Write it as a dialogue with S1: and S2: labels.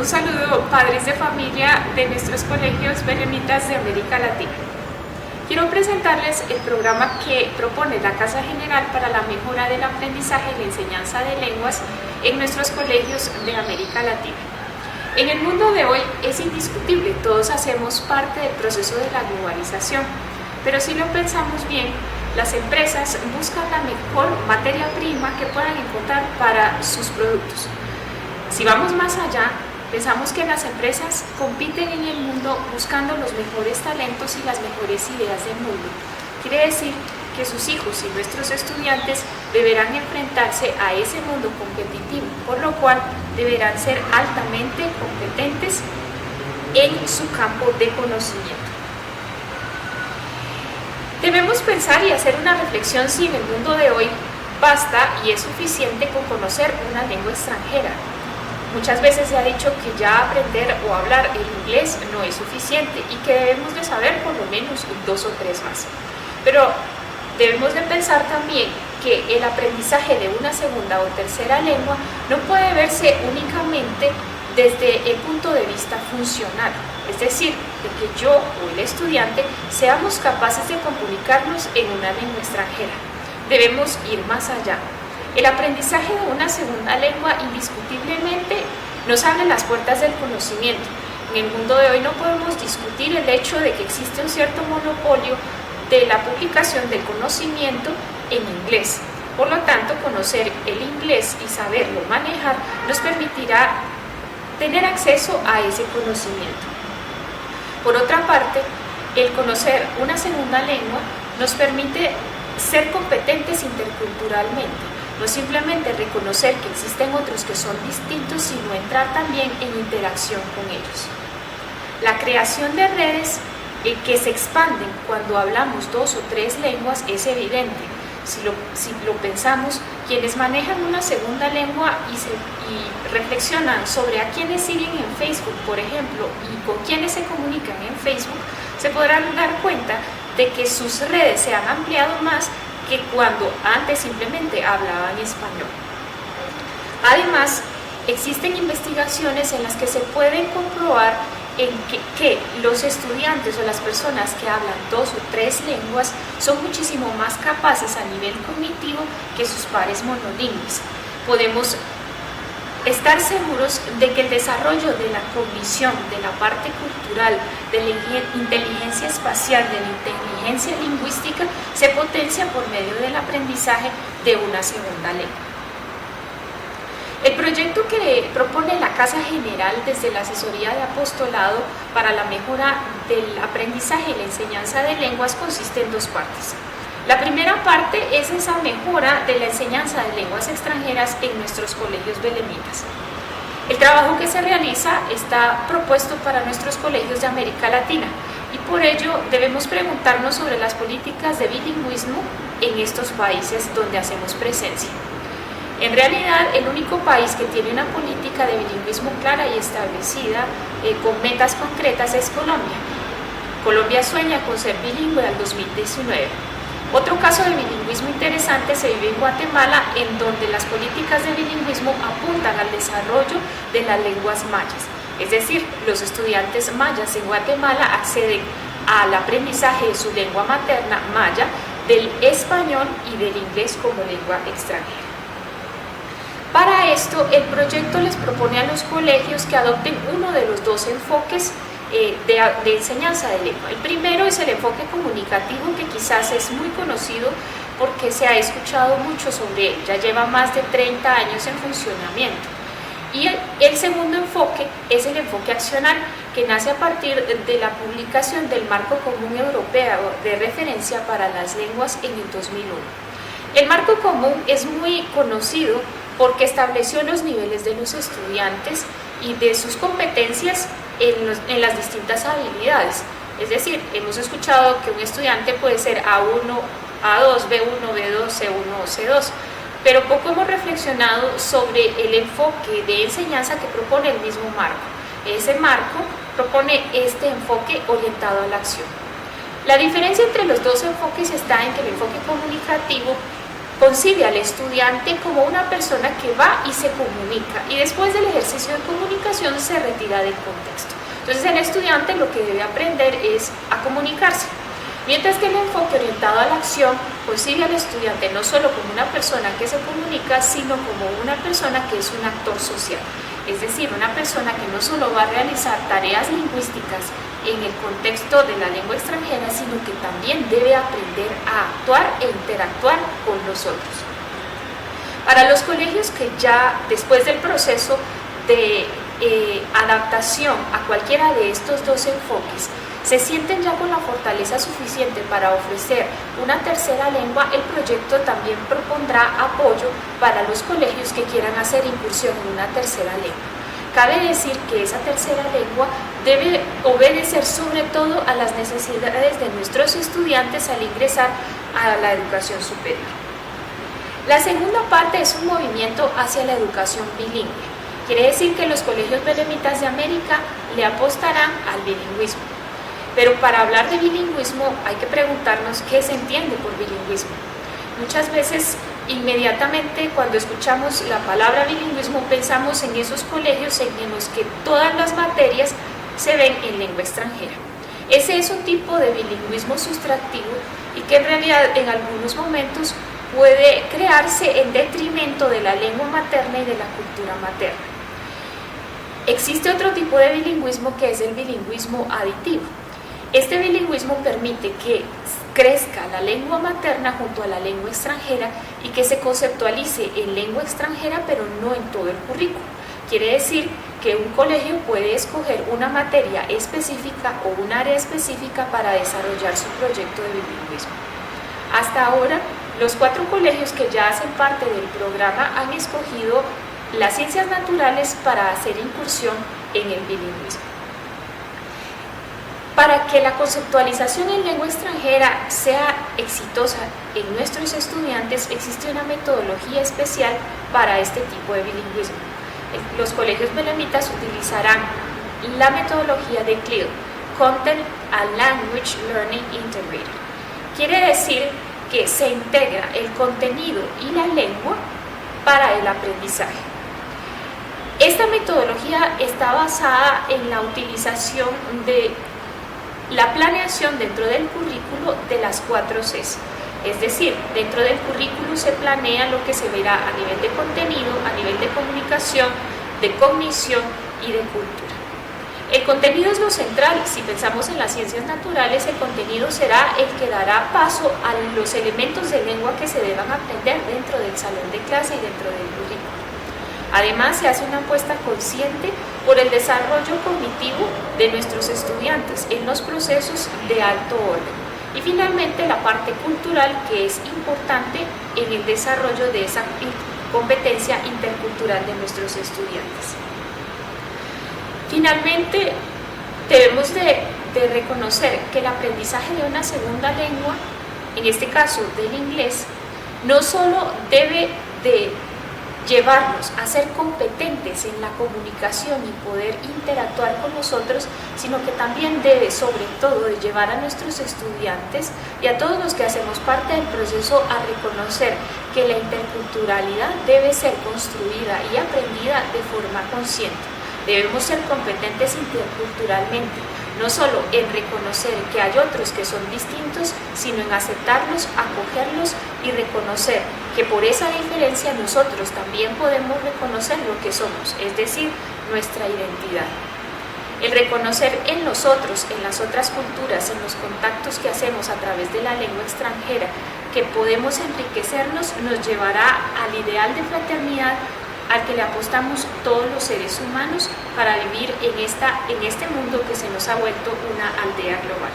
S1: Un saludo, padres de familia de nuestros colegios belemitas de América Latina. Quiero presentarles el programa que propone la Casa General para la mejora del aprendizaje y la enseñanza de lenguas en nuestros colegios de América Latina. En el mundo de hoy es indiscutible, todos hacemos parte del proceso de la globalización, pero si lo pensamos bien, las empresas buscan la mejor materia prima que puedan encontrar para sus productos. Si vamos más allá, pensamos que las empresas compiten en el mundo buscando los mejores talentos y las mejores ideas del mundo. Quiere decir que sus hijos y nuestros estudiantes deberán enfrentarse a ese mundo competitivo, por lo cual deberán ser altamente competentes en su campo de conocimiento. Debemos pensar y hacer una reflexión si en el mundo de hoy basta y es suficiente con conocer una lengua extranjera. Muchas veces se ha dicho que ya aprender o hablar el inglés no es suficiente y que debemos de saber por lo menos 2 o 3 más. Pero debemos de pensar también que el aprendizaje de una segunda o tercera lengua no puede verse únicamente desde el punto de vista funcional, es decir, de que yo o el estudiante seamos capaces de comunicarnos en una lengua extranjera. Debemos ir más allá. El aprendizaje de una segunda lengua indiscutiblemente nos abre las puertas del conocimiento. En el mundo de hoy no podemos discutir el hecho de que existe un cierto monopolio de la publicación del conocimiento en inglés. Por lo tanto, conocer el inglés y saberlo manejar nos permitirá tener acceso a ese conocimiento. Por otra parte, el conocer una segunda lengua nos permite ser competentes interculturalmente. No simplemente reconocer que existen otros que son distintos, sino entrar también en interacción con ellos. La creación de redes que se expanden cuando hablamos 2 o 3 lenguas es evidente. Si lo pensamos, quienes manejan una segunda lengua y reflexionan sobre a quienes siguen en Facebook, por ejemplo, y con quienes se comunican en Facebook, se podrán dar cuenta de que sus redes se han ampliado más que cuando antes simplemente hablaban español. Además, existen investigaciones en las que se pueden comprobar que los estudiantes o las personas que hablan 2 o 3 lenguas son muchísimo más capaces a nivel cognitivo que sus pares monolingües. Podemos estar seguros de que el desarrollo de la cognición, de la parte cultural, de la inteligencia espacial, de la inteligencia lingüística, se potencia por medio del aprendizaje de una segunda lengua. El proyecto que propone la Casa General desde la Asesoría de Apostolado para la mejora del aprendizaje y la enseñanza de lenguas consiste en 2 partes. La primera parte es esa mejora de la enseñanza de lenguas extranjeras en nuestros colegios belemitas. El trabajo que se realiza está propuesto para nuestros colegios de América Latina y por ello debemos preguntarnos sobre las políticas de bilingüismo en estos países donde hacemos presencia. En realidad, el único país que tiene una política de bilingüismo clara y establecida con metas concretas es Colombia. Colombia sueña con ser bilingüe al 2019. Otro caso de bilingüismo interesante se vive en Guatemala, en donde las políticas de bilingüismo apuntan al desarrollo de las lenguas mayas. Es decir, los estudiantes mayas en Guatemala acceden al aprendizaje de su lengua materna maya, del español y del inglés como lengua extranjera. Para esto, el proyecto les propone a los colegios que adopten uno de los 2 enfoques de enseñanza de lengua. El primero es el enfoque comunicativo, que quizás es muy conocido porque se ha escuchado mucho sobre él, ya lleva más de 30 años en funcionamiento. Y el segundo enfoque es el enfoque accional, que nace a partir de la publicación del Marco Común Europeo de Referencia para las Lenguas en el 2001. El Marco Común es muy conocido porque estableció los niveles de los estudiantes y de sus competencias en las distintas habilidades. Es decir, hemos escuchado que un estudiante puede ser A1, A2, B1, B2, C1 o C2, pero poco hemos reflexionado sobre el enfoque de enseñanza que propone el mismo marco. Ese marco propone este enfoque orientado a la acción. La diferencia entre los 2 enfoques está en que el enfoque comunicativo concibe al estudiante como una persona que va y se comunica, y después del ejercicio de comunicación se retira del contexto. Entonces el estudiante lo que debe aprender es a comunicarse, mientras que el enfoque orientado a la acción concibe al estudiante no solo como una persona que se comunica, sino como una persona que es un actor social, es decir, una persona que no solo va a realizar tareas lingüísticas en el contexto de la lengua extranjera, sino que también debe aprender a actuar e interactuar con los otros. Para los colegios que ya después del proceso de adaptación a cualquiera de estos dos enfoques se sienten ya con la fortaleza suficiente para ofrecer una tercera lengua, el proyecto también propondrá apoyo para los colegios que quieran hacer incursión en una tercera lengua. Cabe decir que esa tercera lengua debe obedecer sobre todo a las necesidades de nuestros estudiantes al ingresar a la educación superior. La segunda parte es un movimiento hacia la educación bilingüe. Quiere decir que los colegios belemnitas de América le apostarán al bilingüismo. Pero para hablar de bilingüismo hay que preguntarnos qué se entiende por bilingüismo. Muchas veces, inmediatamente cuando escuchamos la palabra bilingüismo, pensamos en esos colegios en los que todas las materias se ven en lengua extranjera. Ese es un tipo de bilingüismo sustractivo y que en realidad en algunos momentos puede crearse en detrimento de la lengua materna y de la cultura materna. Existe otro tipo de bilingüismo que es el bilingüismo aditivo. Este bilingüismo permite que crezca la lengua materna junto a la lengua extranjera y que se conceptualice en lengua extranjera, pero no en todo el currículo. Quiere decir que un colegio puede escoger una materia específica o un área específica para desarrollar su proyecto de bilingüismo. Hasta ahora, los 4 colegios que ya hacen parte del programa han escogido las ciencias naturales para hacer incursión en el bilingüismo. Para que la conceptualización en lengua extranjera sea exitosa en nuestros estudiantes, existe una metodología especial para este tipo de bilingüismo. Los colegios belemnitas utilizarán la metodología de CLIL, Content and Language Learning Integrated. Quiere decir que se integra el contenido y la lengua para el aprendizaje. Esta metodología está basada en la utilización de la planeación dentro del currículo de las 4 Cs. Es decir, dentro del currículo se planea lo que se verá a nivel de contenido, a nivel de comunicación, de cognición y de cultura. El contenido es lo central. Si pensamos en las ciencias naturales, el contenido será el que dará paso a los elementos de lengua que se deban aprender dentro del salón de clase y dentro del currículo. Además, se hace una apuesta consciente por el desarrollo cognitivo de nuestros estudiantes en los procesos de alto orden. Y finalmente, la parte cultural, que es importante en el desarrollo de esa competencia intercultural de nuestros estudiantes. Finalmente, debemos de reconocer que el aprendizaje de una segunda lengua, en este caso del inglés, no solo debe de llevarnos a ser competentes en la comunicación y poder interactuar con los otros, sino que también debe, sobre todo, de llevar a nuestros estudiantes y a todos los que hacemos parte del proceso a reconocer que la interculturalidad debe ser construida y aprendida de forma consciente. Debemos ser competentes interculturalmente, no solo en reconocer que hay otros que son distintos, sino en aceptarlos, acogerlos y reconocer que por esa diferencia nosotros también podemos reconocer lo que somos, es decir, nuestra identidad. El reconocer en los otros, en las otras culturas, en los contactos que hacemos a través de la lengua extranjera, que podemos enriquecernos, nos llevará al ideal de fraternidad al que le apostamos todos los seres humanos para vivir en este mundo que se nos ha vuelto una aldea global.